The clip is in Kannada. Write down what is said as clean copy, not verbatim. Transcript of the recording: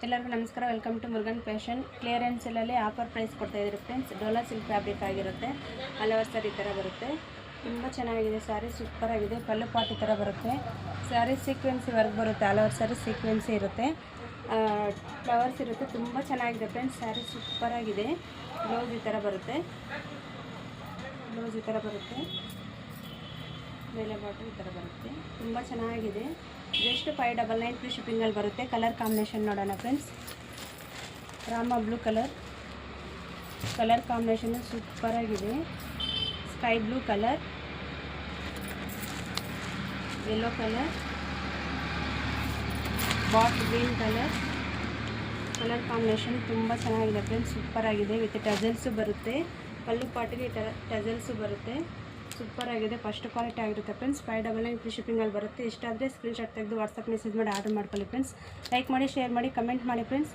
ಎಲ್ಲರಿಗೂ ನಮಸ್ಕಾರ. Welcome to Murugan fashion. Clearance ಸೇಲಲ್ಲಿ ಆಫರ್ ಪ್ರೈಸ್ ಕೊಡ್ತಾ ಇದ್ದೀರಿ ಫ್ರೆಂಡ್ಸ್. ಡೋಲಾ ಸಿಲ್ಕ್ ಫ್ಯಾಬ್ರಿಕ್ ಆಗಿರುತ್ತೆ. ಹಲವಾರು ಸಾರಿ ಈ ಥರ ಬರುತ್ತೆ. ತುಂಬ ಚೆನ್ನಾಗಿದೆ ಸ್ಯಾರಿ, ಸೂಪರ್ ಆಗಿದೆ. ಪಲ್ಲು ಪಾಟ್ ಈ ಥರ ಬರುತ್ತೆ. ಸ್ಯಾರಿ ಸೀಕ್ವೆನ್ಸಿ ವರ್ಕ್ ಬರುತ್ತೆ. ಹಲವಾರು ಸಾರಿ ಸೀಕ್ವೆನ್ಸಿ ಇರುತ್ತೆ, ಫ್ಲವರ್ಸ್ ಇರುತ್ತೆ. ತುಂಬ ಚೆನ್ನಾಗಿದೆ ಫ್ರೆಂಡ್ಸ್. ಸ್ಯಾರಿ ಸೂಪರ್ ಆಗಿದೆ. ಬ್ಲೌಸ್ ಈ ಥರ ಬರುತ್ತೆ. ಮೇಲೆ ಬಾಟಲ್ ಈ ಥರ ಬರುತ್ತೆ. ತುಂಬ ಚೆನ್ನಾಗಿದೆ. ಜಸ್ಟ್ 599 ಫ್ರೀ ಶಿಪ್ಪಿಂಗಲ್ಲಿ ಬರುತ್ತೆ. ಕಲರ್ ಕಾಂಬಿನೇಷನ್ ನೋಡೋಣ friends. Rama blue colour combination super ಆಗಿದೆ. Sky blue colour, yellow colour, bottle green colour combination ತುಂಬ ಚೆನ್ನಾಗಿದೆ ಫ್ರೆಂಡ್ಸ್. ಸೂಪರ್ ಆಗಿದೆ. ವಿತ್ ಟಜಲ್ಸು ಬರುತ್ತೆ. ಪಲ್ಲು ಪಾಟಿಗೆ ಈ ಥರ ಟಜಲ್ಸು ಬರುತ್ತೆ. ಸೂಪರ್ ಆಗಿದೆ. ಫಸ್ಟ್ ಕ್ವಾಲಿಟಿ ಆಗಿರುತ್ತೆ ಫ್ರೆಂಡ್ಸ್. 599 ಫ್ರೀ ಶಿಪ್ಪಿಂಗಲ್ಲಿ ಬರುತ್ತೆ. ಇಷ್ಟ ಆದರೆ ಸ್ಕ್ರೀನ್ಶಾಟ್ ತೆಗೆದು ವಾಟ್ಸಪ್ ಮೆಸೇಜ್ ಮಾಡಿ ಆರ್ಡರ್ ಮಾಡ್ಕೊಳ್ಳಿ ಫ್ರೆಂಡ್ಸ್. ಲೈಕ್ ಮಾಡಿ, ಶೇರ್ ಮಾಡಿ, ಕಮೆಂಟ್ ಮಾಡಿ ಫ್ರೆಂಡ್ಸ್.